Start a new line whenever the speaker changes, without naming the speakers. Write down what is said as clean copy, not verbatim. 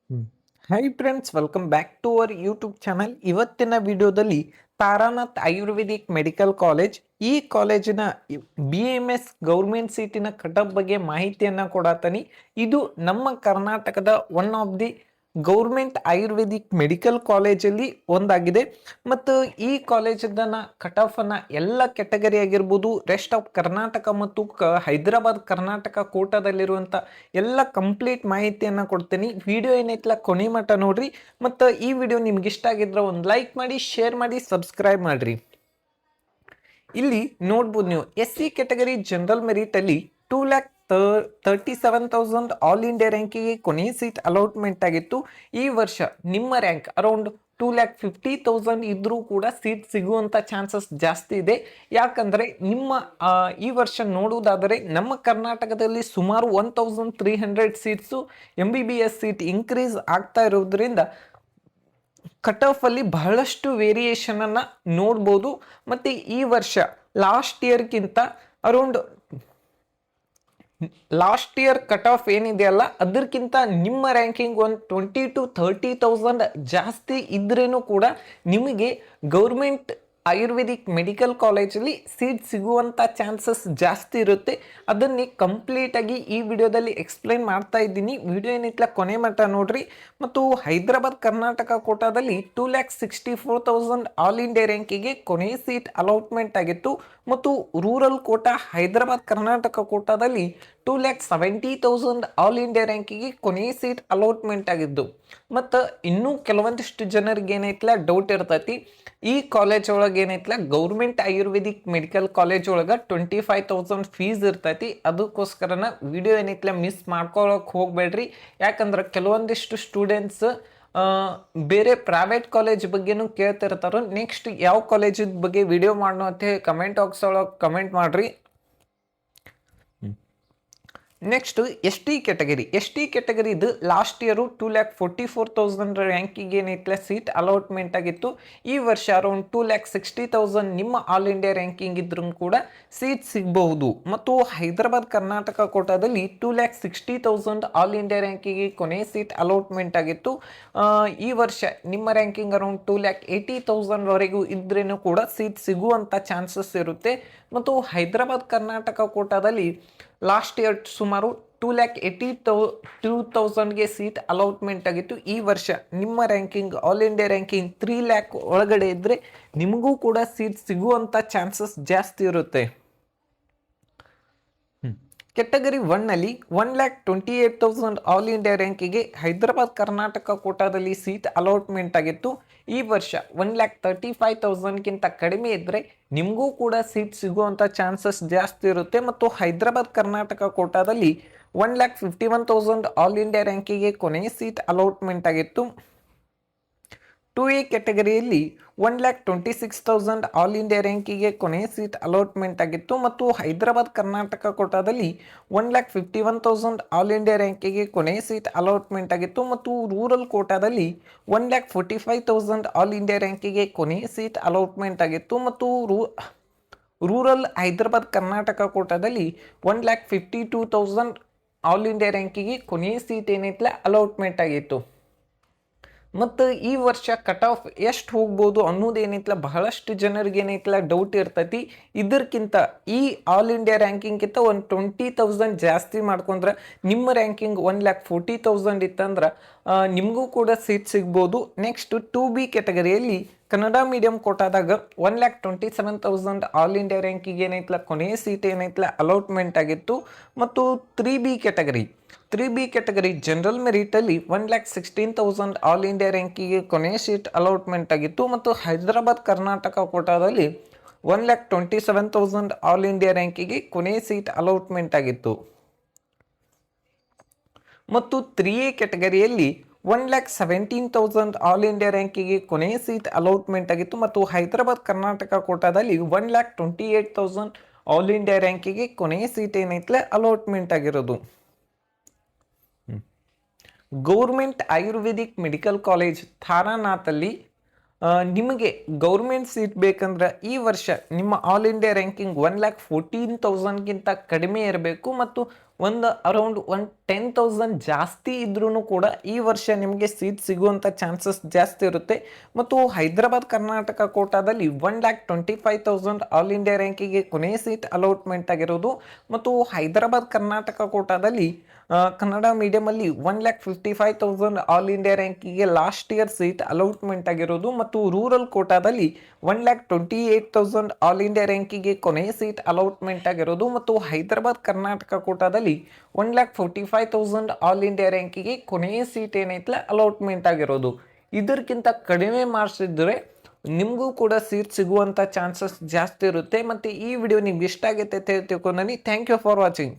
Hmm. Hi friends, welcome back to our YouTube channel. ಇವತ್ತಿನ ವಿಡಿಯೋದಲ್ಲಿ Taranath Ayurvedic medical college, ಈ ಕಾಲೇಜಿನ BAMS ಗೌರ್ಮೆಂಟ್ ಸೀಟಿನ ಕಟಪ್ ಬಗ್ಗೆ ಮಾಹಿತಿಯನ್ನ ಕೊಡತಾನಿ. ಇದು ನಮ್ಮ ಕರ್ನಾಟಕದ one of the government Ayurvedic medical ಕಾಲೇಜಲ್ಲಿ ಒಂದಾಗಿದೆ. ಮತ್ತು ಈ ಕಾಲೇಜನ್ನ ಕಟ್ ಆಫ್ ಅನ್ನ ಎಲ್ಲ ಕೆಟಗರಿ ಆಗಿರ್ಬೋದು, ರೆಸ್ಟ್ ಆಫ್ ಕರ್ನಾಟಕ ಮತ್ತು ಹೈದರಾಬಾದ್ ಕರ್ನಾಟಕ ಕೋಟಾದಲ್ಲಿರುವಂತ ಎಲ್ಲ ಕಂಪ್ಲೀಟ್ ಮಾಹಿತಿಯನ್ನ ಕೊಡ್ತೀನಿ. ವಿಡಿಯೋ ಏನೈತಲ್ಲ ಕೊನೆ ಮಟ್ಟ ನೋಡ್ರಿ. ಮತ್ತು ಈ ವಿಡಿಯೋ ನಿಮ್ಗೆ ಇಷ್ಟ ಆಗಿದ್ರೆ ಒಂದು ಲೈಕ್ ಮಾಡಿ, ಶೇರ್ ಮಾಡಿ, ಸಬ್ಸ್ಕ್ರೈಬ್ ಮಾಡ್ರಿ. ಇಲ್ಲಿ ನೋಡ್ಬೋದು ನೀವು SC ಕೆಟಗರಿ ಜನರಲ್ ಮೆರಿಟ್ ಅಲ್ಲಿ 2,37,000 ಆಲ್ ಇಂಡಿಯಾ ರ್ಯಾಂಕಿಗೆ ಕೊನೆಯ ಸೀಟ್ ಅಲಾಟ್ಮೆಂಟ್ ಆಗಿತ್ತು. ಈ ವರ್ಷ ನಿಮ್ಮ ರ್ಯಾಂಕ್ ಅರೌಂಡ್ 2,50,000 ಇದ್ರೂ ಕೂಡ ಸೀಟ್ ಸಿಗುವಂತ ಚಾನ್ಸಸ್ ಜಾಸ್ತಿ ಇದೆ. ಯಾಕಂದ್ರೆ ನಿಮ್ಮ ಈ ವರ್ಷ ನೋಡುವುದಾದರೆ ನಮ್ಮ ಕರ್ನಾಟಕದಲ್ಲಿ ಸುಮಾರು 1,300 ಸೀಟ್ಸು MBBS ಸೀಟ್ ಇನ್ಕ್ರೀಸ್ ಆಗ್ತಾ ಇರೋದ್ರಿಂದ ಕಟ್ ಆಫ್ ಅಲ್ಲಿ ಬಹಳಷ್ಟು ವೇರಿಯೇಷನ್ ಅನ್ನ ನೋಡ್ಬೋದು. ಮತ್ತೆ ಈ ವರ್ಷ ಲಾಸ್ಟ್ ಇಯರ್ಗಿಂತ around last year cut off ಏನಿದೆಯಲ್ಲ ಅದಕ್ಕಿಂತ ನಿಮ್ಮ ರ್ಯಾಂಕಿಂಗ್ ಒಂದು 20,000 to 30,000 ಜಾಸ್ತಿ ಇದ್ರೇನು ಕೂಡ ನಿಮಗೆ ಗೌರ್ಮೆಂಟ್ ಆಯುರ್ವೇದಿಕ್ ಮೆಡಿಕಲ್ ಕಾಲೇಜಲ್ಲಿ ಸೀಟ್ ಸಿಗುವಂಥ ಚಾನ್ಸಸ್ ಜಾಸ್ತಿ ಇರುತ್ತೆ. ಅದನ್ನೇ ಕಂಪ್ಲೀಟ್ ಆಗಿ ಈ ವಿಡಿಯೋದಲ್ಲಿ ಎಕ್ಸ್ಪ್ಲೈನ್ ಮಾಡ್ತಾ ಇದ್ದೀನಿ. ವಿಡಿಯೋ ಏನಿತ್ತಲ್ಲ ಕೊನೆ ಮಟ್ಟ ನೋಡ್ರಿ. ಮತ್ತು ಹೈದರಾಬಾದ್ ಕರ್ನಾಟಕ ಕೋಟಾದಲ್ಲಿ 2,64,000 ಆಲ್ ಇಂಡಿಯಾ ರ್ಯಾಂಕಿಗೆ ಕೊನೆಯ ಸೀಟ್ ಅಲಾಟ್ಮೆಂಟ್ ಆಗಿತ್ತು. ಮತ್ತು ರೂರಲ್ ಕೋಟಾ ಹೈದರಾಬಾದ್ ಕರ್ನಾಟಕ ಕೋಟಾದಲ್ಲಿ 2,70,000 ಆಲ್ ಇಂಡಿಯಾ ರ್ಯಾಂಕಿಗೆ ಕೊನೆಯ ಸೀಟ್ ಅಲಾಟ್ಮೆಂಟ್ ಆಗಿದ್ದು. ಮತ್ತು ಇನ್ನೂ ಕೆಲವೊಂದಿಷ್ಟು ಜನರಿಗೆ ಏನೈತಲ್ಲ ಡೌಟ್ ಇರ್ತೈತಿ, ಈ ಕಾಲೇಜ್ ಒಳಗೆ ಏನೈತಲ್ಲ ಗೌರ್ಮೆಂಟ್ ಆಯುರ್ವೇದಿಕ್ ಮೆಡಿಕಲ್ ಕಾಲೇಜ್ ಒಳಗೆ 25,000 ಫೀಸ್ ಇರ್ತೈತಿ. ಅದಕ್ಕೋಸ್ಕರನ ವಿಡಿಯೋ ಏನೈತಲ್ಲ ಮಿಸ್ ಮಾಡ್ಕೊಳಕ್ ಹೋಗ್ಬೇಡ್ರಿ. ಯಾಕಂದ್ರೆ ಕೆಲವೊಂದಿಷ್ಟು ಸ್ಟೂಡೆಂಟ್ಸ್ ಬೇರೆ ಪ್ರೈವೇಟ್ ಕಾಲೇಜ್ ಬಗ್ಗೆನೂ ಕೇಳ್ತಿರ್ತಾರೋ. ನೆಕ್ಸ್ಟ್ ಯಾವ ಕಾಲೇಜ್ ಬಗ್ಗೆ ವಿಡಿಯೋ ಮಾಡೋ ಅಂತ ಕಮೆಂಟ್ ಬಾಕ್ಸ್ ಒಳಗೆ ಕಮೆಂಟ್ ಮಾಡ್ರಿ. ನೆಕ್ಸ್ಟ್ ST ಕೆಟಗರಿ ಇದು ಲಾಸ್ಟ್ ಇಯರು 2,44,000 ರ್ಯಾಂಕಿಗೆ ಏನೈತಲ್ಲ ಸೀಟ್ ಅಲಾಟ್ಮೆಂಟ್ ಆಗಿತ್ತು. ಈ ವರ್ಷ ಅರೌಂಡ್ 2,60,000 ನಿಮ್ಮ ಆಲ್ ಇಂಡಿಯಾ ರ್ಯಾಂಕಿಂಗ್ ಇದ್ರೂ ಕೂಡ ಸೀಟ್ ಸಿಗಬಹುದು. ಮತ್ತು ಹೈದರಾಬಾದ್ ಕರ್ನಾಟಕ ಕೋಟಾದಲ್ಲಿ 2,60,000 ಆಲ್ ಇಂಡಿಯಾ ರ್ಯಾಂಕಿಗೆ ಕೊನೆ ಸೀಟ್ ಅಲಾಟ್ಮೆಂಟ್ ಆಗಿತ್ತು. ಈ ವರ್ಷ ನಿಮ್ಮ ರ್ಯಾಂಕಿಂಗ್ ಅರೌಂಡ್ 2,80,000 ವರೆಗೂ ಇದ್ರೇನು ಕೂಡ ಸೀಟ್ ಸಿಗುವಂಥ ಚಾನ್ಸಸ್ ಇರುತ್ತೆ. ಮತ್ತು ಹೈದರಾಬಾದ್ ಕರ್ನಾಟಕ ಕೋಟಾದಲ್ಲಿ ಲಾಸ್ಟ್ ಇಯರ್ ಸುಮಾರು 2,82,000ಗೆ ಸೀಟ್ ಅಲಾಟ್ಮೆಂಟ್ ಆಗಿತ್ತು. ಈ ವರ್ಷ ನಿಮ್ಮ ranking all India ranking 3 lakh ಒಳಗಡೆ ಇದ್ದರೆ ನಿಮಗೂ ಕೂಡ ಸೀಟ್ ಸಿಗುವಂಥ ಚಾನ್ಸಸ್ ಜಾಸ್ತಿ ಇರುತ್ತೆ. ಕೆಟಗರಿ 1ನಲ್ಲಿ 1,28,000 ಆಲ್ ಇಂಡಿಯಾ ರ್ಯಾಂಕಿಗೆ ಹೈದರಾಬಾದ್ ಕರ್ನಾಟಕ ಕೋಟಾದಲ್ಲಿ ಸೀಟ್ ಅಲಾಟ್ಮೆಂಟ್ ಆಗಿತ್ತು. ಈ ವರ್ಷ 1,35,000ಗಿಂತ ಕಡಿಮೆ ಇದ್ದರೆ ನಿಮಗೂ ಕೂಡ ಸೀಟ್ ಸಿಗುವಂಥ ಚಾನ್ಸಸ್ ಜಾಸ್ತಿ ಇರುತ್ತೆ. ಮತ್ತು ಹೈದರಾಬಾದ್ ಕರ್ನಾಟಕ ಕೋಟಾದಲ್ಲಿ 1,51,000 ಆಲ್ ಇಂಡಿಯಾ ರ್ಯಾಂಕಿಗೆ ಕೊನೆಯ ಸೀಟ್ ಅಲಾಟ್ಮೆಂಟ್ ಆಗಿತ್ತು. 2A ಕೆಟಗರಿಯಲ್ಲಿ 1,26,000 ಆಲ್ ಇಂಡಿಯಾ ರ್ಯಾಂಕಿಗೆ ಕೊನೆಯ ಸೀಟ್ ಅಲಾಟ್ಮೆಂಟ್ ಆಗಿತ್ತು. ಮತ್ತು ಹೈದರಾಬಾದ್ ಕರ್ನಾಟಕ ಕೋಟಾದಲ್ಲಿ 1,51,000 ಆಲ್ ಇಂಡಿಯಾ ರ್ಯಾಂಕಿಗೆ ಕೊನೆಯ ಸೀಟ್ ಅಲಾಟ್ಮೆಂಟ್ ಆಗಿತ್ತು. ಮತ್ತು ರೂರಲ್ ಕೋಟಾದಲ್ಲಿ 1,45,000 ಆಲ್ ಇಂಡಿಯಾ ರ್ಯಾಂಕಿಗೆ ಕೊನೆಯ ಸೀಟ್ ಅಲಾಟ್ಮೆಂಟ್ ಆಗಿತ್ತು. ಮತ್ತು ರೂರಲ್ ಹೈದರಾಬಾದ್ ಕರ್ನಾಟಕ ಕೋಟಾದಲ್ಲಿ 1,52,000 ಆಲ್ ಇಂಡಿಯಾ ರ್ಯಾಂಕಿಗೆ ಕೊನೆಯ ಸೀಟ್ ಏನೈತಲ್ಲ ಅಲಾಟ್ಮೆಂಟ್ ಆಗಿತ್ತು. ಮತ್ತು ಈ ವರ್ಷ ಕಟ್ ಆಫ್ ಎಷ್ಟು ಹೋಗ್ಬೋದು ಅನ್ನೋದು ಏನೈತಲ್ಲ ಬಹಳಷ್ಟು ಜನರಿಗೆ ಏನೈತಲ್ಲ ಡೌಟ್ ಇರ್ತೈತಿ. ಇದಕ್ಕಿಂತ ಈ ಆಲ್ ಇಂಡಿಯಾ ರ್ಯಾಂಕಿಂಗ್ಗಿಂತ ಒಂದು 20,000 ಜಾಸ್ತಿ ಮಾಡ್ಕೊಂಡ್ರೆ ನಿಮ್ಮ ರ್ಯಾಂಕಿಂಗ್ 1,40,000 ಇತ್ತಂದ್ರೆ ನಿಮಗೂ ಕೂಡ ಸೀಟ್ ಸಿಗ್ಬೋದು. ನೆಕ್ಸ್ಟ್ 2B ಕೆಟಗರಿಯಲ್ಲಿ ಕನ್ನಡ ಮೀಡಿಯಂ ಕೋಟಾದಾಗ 1,27,000 ಆಲ್ ಇಂಡಿಯಾ ರ್ಯಾಂಕಿಗೆ ಏನೈತಲ್ಲ ಕೊನೆಯ ಸೀಟ್ ಏನೈತಲ್ಲ ಅಲಾಟ್ಮೆಂಟ್ ಆಗಿತ್ತು. ಮತ್ತು 3B ಕೆಟಗರಿ ಜನರಲ್ ಮೆರಿಟಲ್ಲಿ 1,16,000 ಆಲ್ ಇಂಡಿಯಾ ರ್ಯಾಂಕಿಗೆ ಕೊನೆಯ ಸೀಟ್ ಅಲಾಟ್ಮೆಂಟ್ ಆಗಿತ್ತು. ಮತ್ತು ಹೈದರಾಬಾದ್ ಕರ್ನಾಟಕ ಕೋಟಾದಲ್ಲಿ 1,27,000 ಆಲ್ ಇಂಡಿಯಾ ರ್ಯಾಂಕಿಗೆ ಕೊನೆಯ ಸೀಟ್ ಅಲಾಟ್ಮೆಂಟ್ ಆಗಿತ್ತು. ಮತ್ತು 3A ಕೆಟಗರಿಯಲ್ಲಿ 1,17,000 ಆಲ್ ಇಂಡಿಯಾ ರ್ಯಾಂಕಿಗೆ ಕೊನೆಯ ಸೀಟ್ ಅಲಾಟ್ಮೆಂಟ್ ಆಗಿತ್ತು. ಮತ್ತು ಹೈದರಾಬಾದ್ ಕರ್ನಾಟಕ ಕೋಟಾದಲ್ಲಿ 1,28,000 ಆಲ್ ಇಂಡಿಯಾ ರ್ಯಾಂಕಿಗೆ ಕೊನೆಯ ಸೀಟ್ ಏನೈತಲ್ಲ ಅಲಾಟ್ಮೆಂಟ್ ಆಗಿರೋದು. ಗೌರ್ಮೆಂಟ್ ಆಯುರ್ವೇದಿಕ್ ಮೆಡಿಕಲ್ ಕಾಲೇಜ್ ತಾರಾನಾಥಲ್ಲಿ ನಿಮಗೆ ಗೌರ್ಮೆಂಟ್ ಸೀಟ್ ಬೇಕಂದ್ರೆ ಈ ವರ್ಷ ನಿಮ್ಮ ಆಲ್ ಇಂಡಿಯಾ ರ್ಯಾಂಕಿಂಗ್ 1,14,000ಗಿಂತ ಕಡಿಮೆ ಇರಬೇಕು. ಮತ್ತು ಒಂದು ಅರೌಂಡ್ 10,000 ಜಾಸ್ತಿ ಇದ್ರೂ ಕೂಡ ಈ ವರ್ಷ ನಿಮಗೆ ಸೀಟ್ ಸಿಗುವಂಥ ಚಾನ್ಸಸ್ ಜಾಸ್ತಿ ಇರುತ್ತೆ. ಮತ್ತು ಹೈದರಾಬಾದ್ ಕರ್ನಾಟಕ ಕೋಟಾದಲ್ಲಿ 1,25,000 ಆಲ್ ಇಂಡಿಯಾ ರ್ಯಾಂಕಿಗೆ ಕೊನೆಯ ಸೀಟ್ ಅಲಾಟ್ಮೆಂಟ್ ಆಗಿರೋದು. ಮತ್ತು ಹೈದರಾಬಾದ್ ಕರ್ನಾಟಕ ಕೋಟಾದಲ್ಲಿ ಕನ್ನಡ ಮೀಡಿಯಮಲ್ಲಿ 1,55,000 ಆಲ್ ಇಂಡಿಯಾ ರ್ಯಾಂಕಿಗೆ ಲಾಸ್ಟ್ ಇಯರ್ ಸೀಟ್ ಅಲಾಟ್ಮೆಂಟ್ ಆಗಿರೋದು. ಮತ್ತು ರೂರಲ್ ಕೋಟಾದಲ್ಲಿ 1,28,000 ಆಲ್ ಇಂಡಿಯಾ ರ್ಯಾಂಕಿಗೆ ಕೊನೆಯ ಸೀಟ್ ಅಲಾಟ್ಮೆಂಟ್ ಆಗಿರೋದು. ಮತ್ತು ಹೈದರಾಬಾದ್ ಕರ್ನಾಟಕ ಕೋಟಾದಲ್ಲಿ 1,45,000 ಆಲ್ ಇಂಡಿಯಾ ರ್ಯಾಂಕಿಗೆ ಕೊನೆಯ ಸೀಟ್ ಏನೈತಲ್ಲ ಅಲಾಟ್ಮೆಂಟ್ ಆಗಿರೋದು. ಇದಕ್ಕಿಂತ ಕಡಿಮೆ ಮಾರ್ಕ್ಸ್ ಇದ್ದರೆ ನಿಮಗೂ ಕೂಡ ಸೀಟ್ ಸಿಗುವಂಥ ಚಾನ್ಸಸ್ ಜಾಸ್ತಿ ಇರುತ್ತೆ. ಮತ್ತು ಈ ವಿಡಿಯೋ ನಿಮ್ಗೆ ಇಷ್ಟ ಆಗೈತೆ ಅಂತ ತಿಳ್ಕೊಂಡಿ. Thank you for watching.